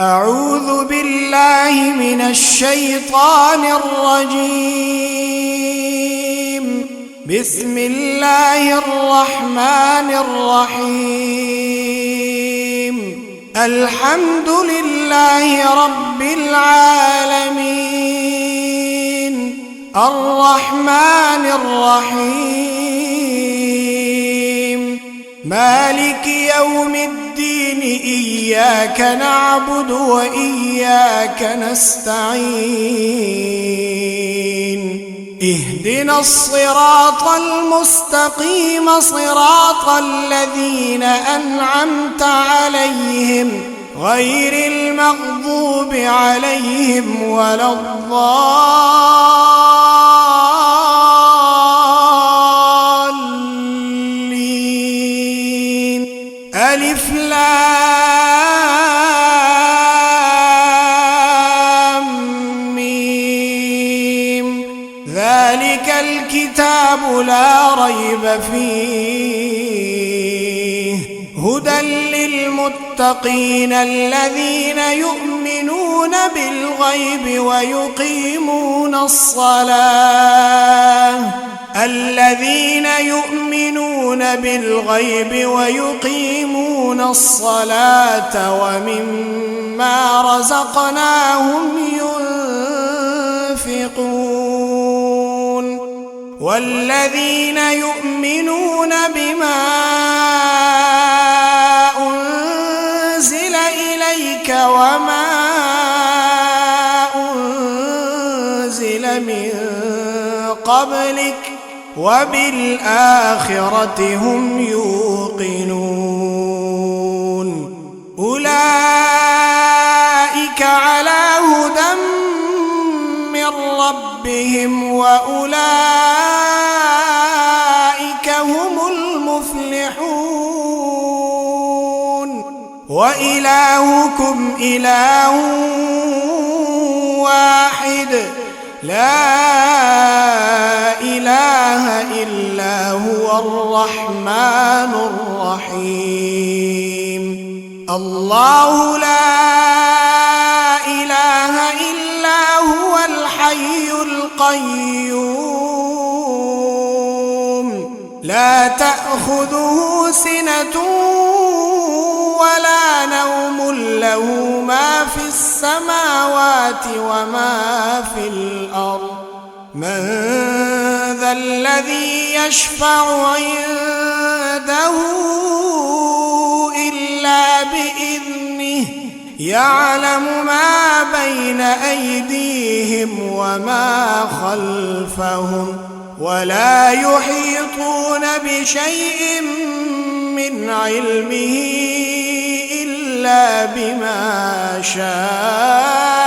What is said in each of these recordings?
أعوذ بالله من الشيطان الرجيم. بسم الله الرحمن الرحيم. الحمد لله رب العالمين، الرحمن الرحيم، مالك يوم الدين، إياك نعبد وإياك نستعين. اهدنا الصراط المستقيم، صراط الذين أنعمت عليهم غير المغضوب عليهم ولا الضالين. ألف لام ميم. ذلك الكتاب لا ريب فيه، هدى للمتقين الذين يؤمنون بالغيب ويقيمون الصلاة ومما رزقناهم ينفقون، والذين يؤمنون بما أنزل إليك وما أنزل من قبلك وبالآخرة هم يوقنون. أولئك على هدى من ربهم وأولئك هم المفلحون. وإلهكم إله واحد، لا إله إلا هو الرحمن الرحيم. الله لا إله إلا هو الحي القيوم، لا تأخذه سنة ولا نوم، له ما في السماوات وما في الأرض. من ذا الذي يشفع عنده إلا بإذنه، يعلم ما بين أيديهم وما خلفهم، ولا يحيطون بشيء من علمه إلا بما شاء،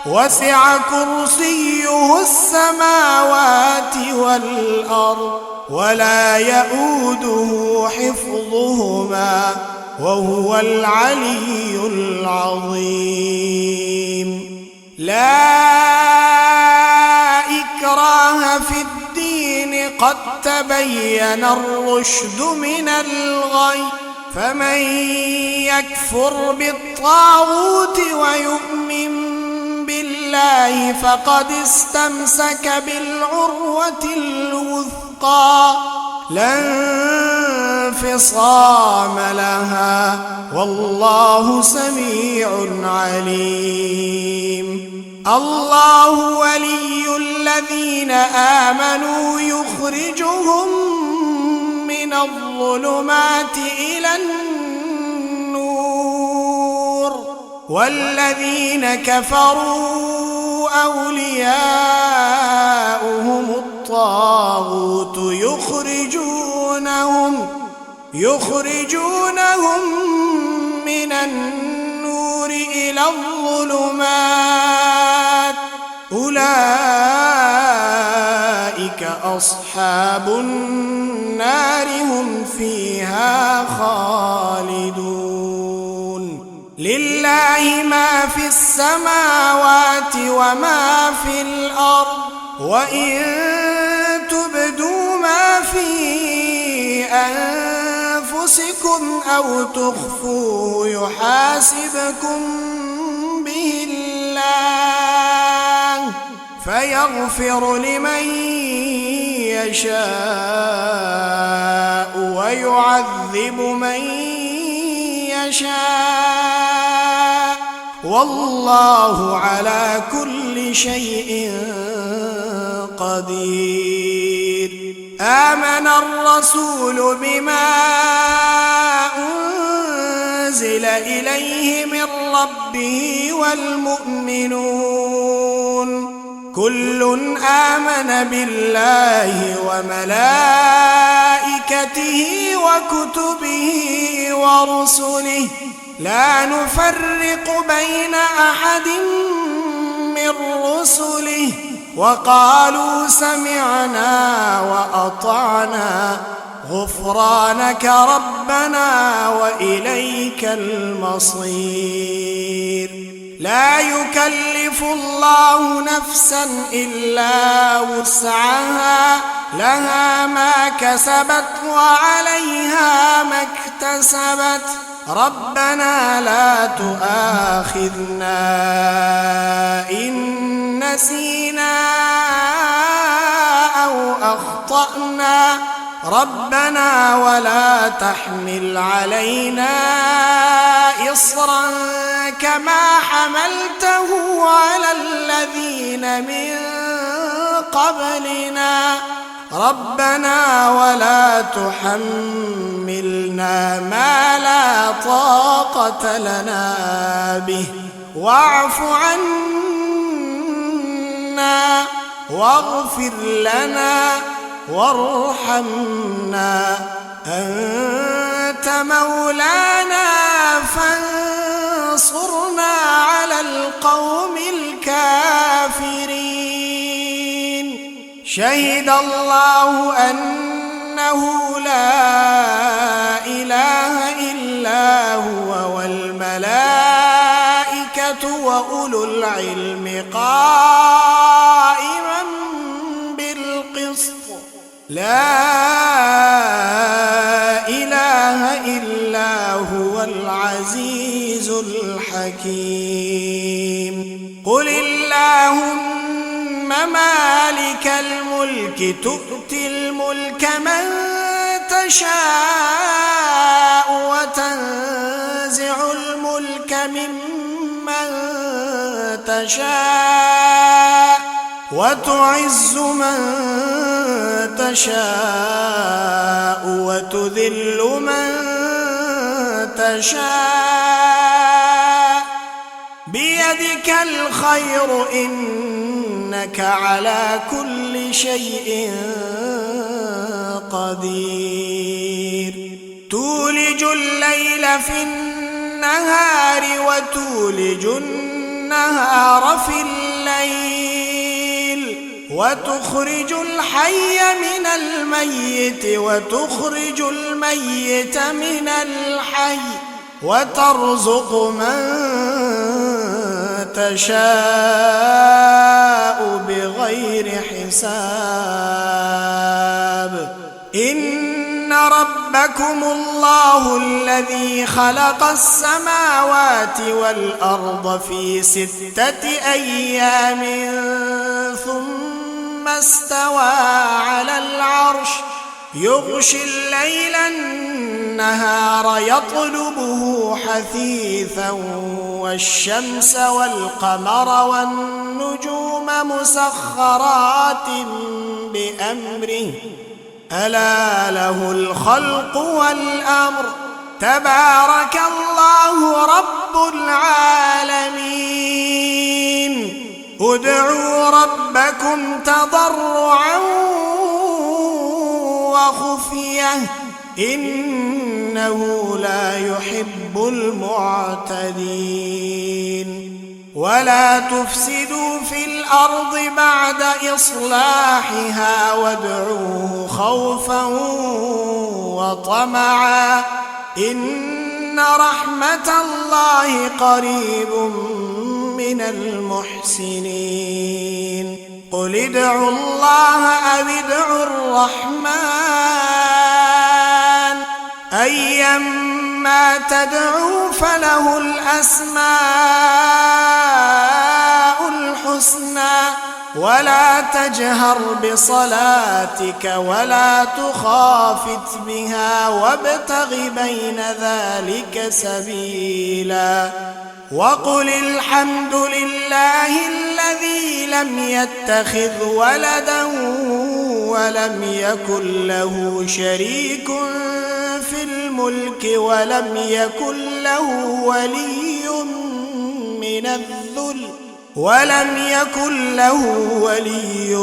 وسع كرسيه السماوات والأرض، ولا يئوده حفظهما، وهو العلي العظيم. لا إكراه في الدين، قد تبين الرشد من الغي، فمن يكفر بالطاغوت ويؤمن بالله فقد استمسك بالعروة الوثقى، لا انفصام لها، والله سميع عليم. الله ولي الذين آمنوا يخرجهم من الظلمات إلى النور، والذين كفروا أولياؤهم الطاغوت يخرجونهم من النور إلى الظلمات، أولئك أصحاب النار، هم فيها خالدون. لله ما في السماوات وما في الأرض، وإن تبدوا ما في أنفسكم أنفسكم أو تخفوه يحاسبكم به الله فيغفر لمن يشاء ويعذب من يشاء والله على كل شيء قدير. آمن الرسول بما أنزل إليه من ربه والمؤمنون كل آمن بالله وملائكته وكتبه ورسله لا نفرق بين أحد من رسله وقالوا سمعنا وأطعنا غفرانك ربنا وإليك المصير. لا يكلف الله نفسا إلا وسعها لها ما كسبت وعليها ما اكتسبت ربنا لا تؤاخذنا إن نسينا أو أخطأنا ربنا ولا تحمل علينا إصرا كما حملته على الذين من قبلنا ربنا ولا تحملنا ما لا طاقة لنا به واعف عنا واغفر لنا وارحمنا أنت مولانا فانصرنا على القوم الكافرين. شهد الله أنه لا إله إلا هو والملائكة وأولو العلم قائما بالقسط لا إله إلا هو العزيز الحكيم. قل اللهم مالك الملك تؤتي الملك من تشاء وتنزع الملك ممن تشاء وتعز من تشاء وتذل من تشاء بيدك الخير إنك على كل شيء قدير. تولج الليل في النهار وتولج النهار في الليل وتخرج الحي من الميت وتخرج الميت من الحي وترزق من تشاء بغير حساب. إن ربكم الله الذي خلق السماوات والأرض في 6 أيام ثم استوى على العرش يغشي الليل النهار يطلبه حثيثا والشمس والقمر والنجوم مسخرات بأمره ألا له الخلق والأمر تبارك الله رب العالمين. ادعوا ربكم تضرعا وخفية إنه لا يحب المعتدين. ولا تفسدوا في الأرض بعد إصلاحها وادعوه خوفا وطمعا إن رحمة الله قريب من المحسنين. قل ادعوا الله أو ادعوا الرحمن أيما تدعوا فله الأسماء الحسنى ولا تجهر بصلاتك ولا تخافت بها وابتغ بين ذلك سبيلا وقل الحمد لله الذي لم يتخذ ولدا ولم يكن له شريك في الملك ولم يكن له ولي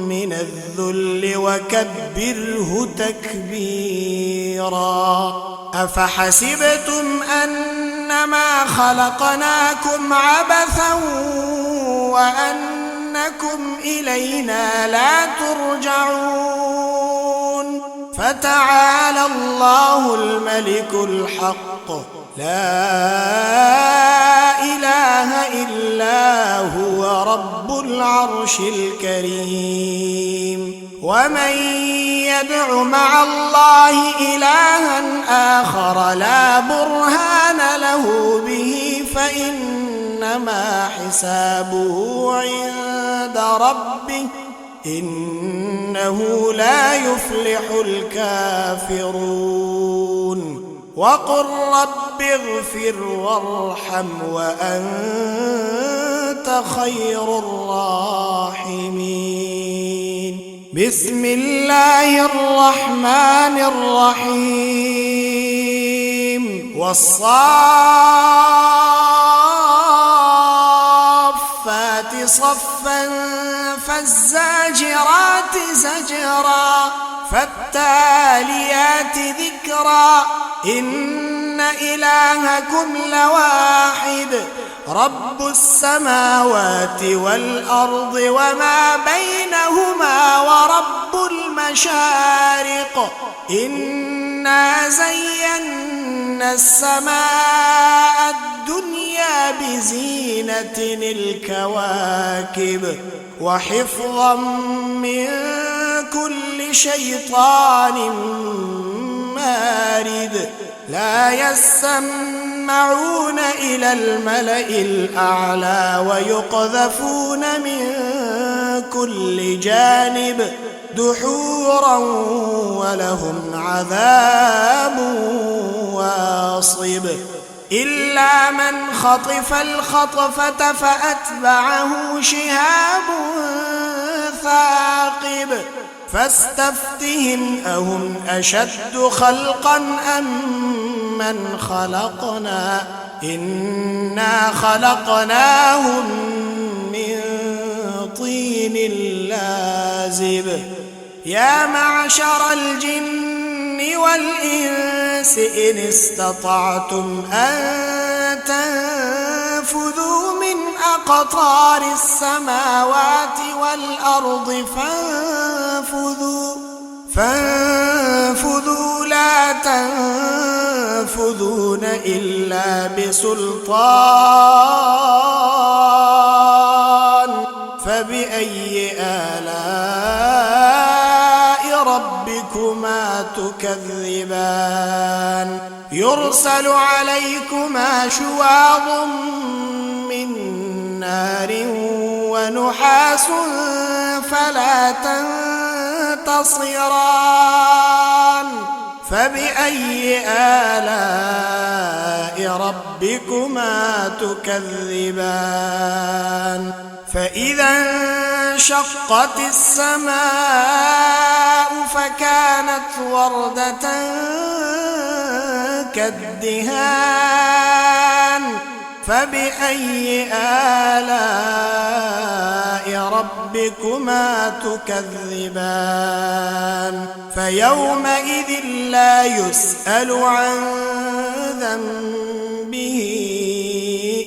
من الذل وكبره تكبيرا أفحسبتم أنما خلقناكم عبثا وأنكم إلينا لا ترجعون فتعالى الله الملك الحق لا إله إلا هو رب العرش الكريم ومن يدع مع الله إلها آخر لا برهان له به فإنما حسابه عند ربه إنه لا يفلح الكافرون وقل رب اغفر وارحم وأنت خير الراحمين بسم الله الرحمن الرحيم والصافات صفا فالزاجرات زجرا فالتاليات ذكرا إن إلهكم لواحد رب السماوات والأرض وما بينهما ورب المشارق إنا زينا السماء الدنيا بزينة الكواكب وحفظا من كل شيطان مارد لا يسمعون إلى الملأ الأعلى ويقذفون من كل جانب دحورا ولهم عذاب واصب إلا من خطف الخطفة فأتبعه شهاب ثاقب فاستفتهم أهم أشد خلقا أم من خلقنا إنا خلقناهم من طين لازب يا معشر الجن والإنس إن استطعتم أن تنفذوا من أقطار السماوات والأرض فانفذوا لا تنفذون إلا بسلطان فبأي آلاء ربكما تكذبان يرسل عليكما شواظ من نار ونحاس فلا تنتصران فبأي آلاء ربكما تكذبان فإذا انشقت السماء فكانت وردة كالدهان فبأي آلاء ربكما تكذبان فيومئذ لا يسأل عن ذنبه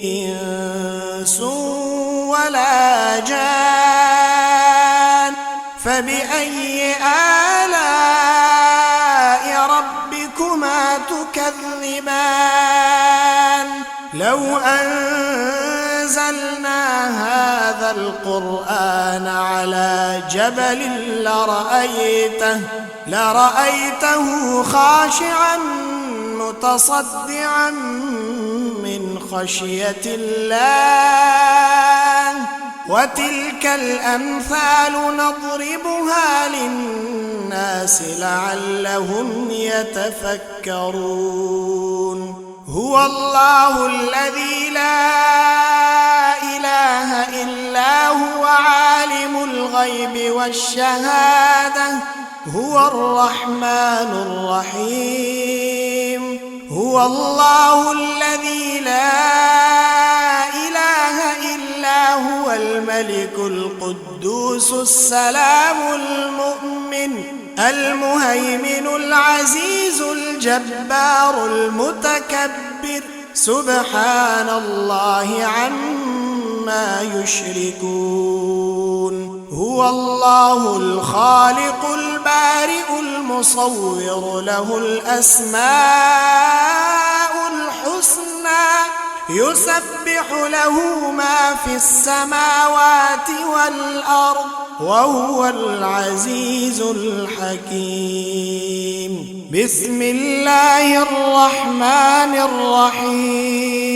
إنس ولا جان فبأي آلاء ربكما تكذبان لو أن أنزلنا هذا القرآن على جبل لرأيته خاشعا متصدعا من خشية الله وتلك الأمثال نضربها للناس لعلهم يتفكرون هو الله الذي لا إله إلا هو عالم الغيب والشهادة هو الرحمن الرحيم هو الله الذي لا إله إلا هو الملك القدوس السلام المؤمن المهيمن العزيز الجبار المتكبر سبحان الله عما يشركون هو الله الخالق البارئ المصور له الأسماء الحسنى يسبح له ما في السماوات والأرض وهو العزيز الحكيم بسم الله الرحمن الرحيم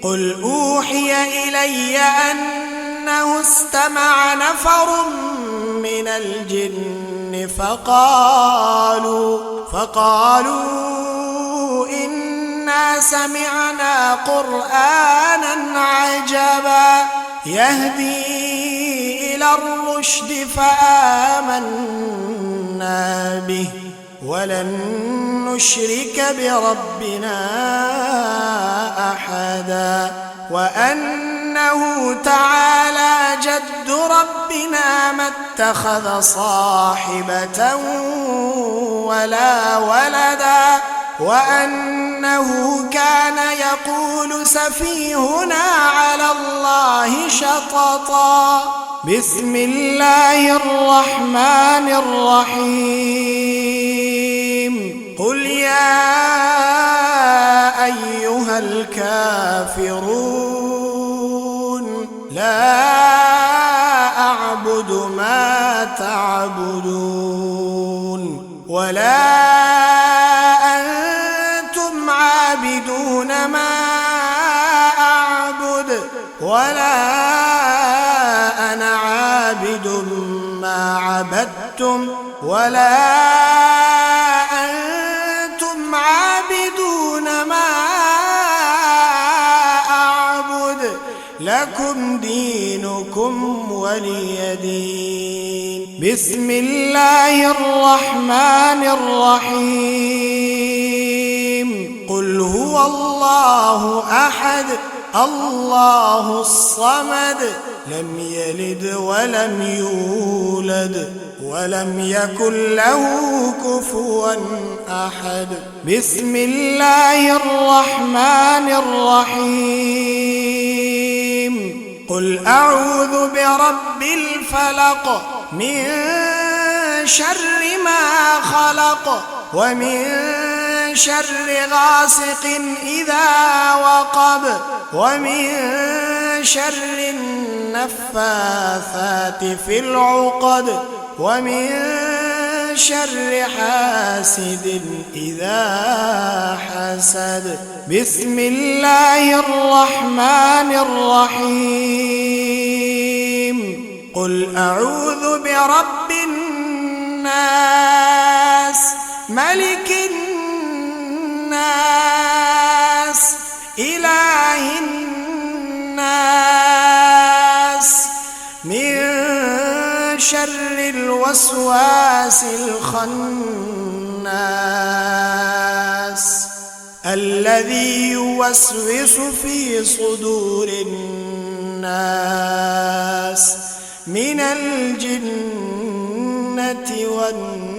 قل أوحي إلي أنه استمع نفر من الجن فقالوا إنا سمعنا قرآنا عجبا يهدي إلى الرشد فآمنا به ولن نشرك بربنا أحدا وأنه تعالى جد ربنا ما اتخذ صاحبة ولا ولدا وأنه كان يقول سفيهنا على الله شططا بسم الله الرحمن الرحيم قل يا أيها الكافرون لا أعبد ما تعبدون ولا أنتم عابدون ما أعبد ولا أنا عابد ما عبدتم ولا أنتم عابدون ما أعبد لكم دينكم ولي دين بسم الله الرحمن الرحيم قل هو الله أحد الله الصمد لم يلد ولم يولد ولم يكن له كفوا أحد بسم الله الرحمن الرحيم قل أعوذ برب الفلق من شر ما خلق ومن شر غاسق إذا وقب ومن شر النفاثات في العقد ومن شر حاسد إذا حسد بسم الله الرحمن الرحيم قل أعوذ برب الناس ملك الناس إله الناس من شر الوسواس الخناس الذي يوسوس في صدور الناس من الجنة والناس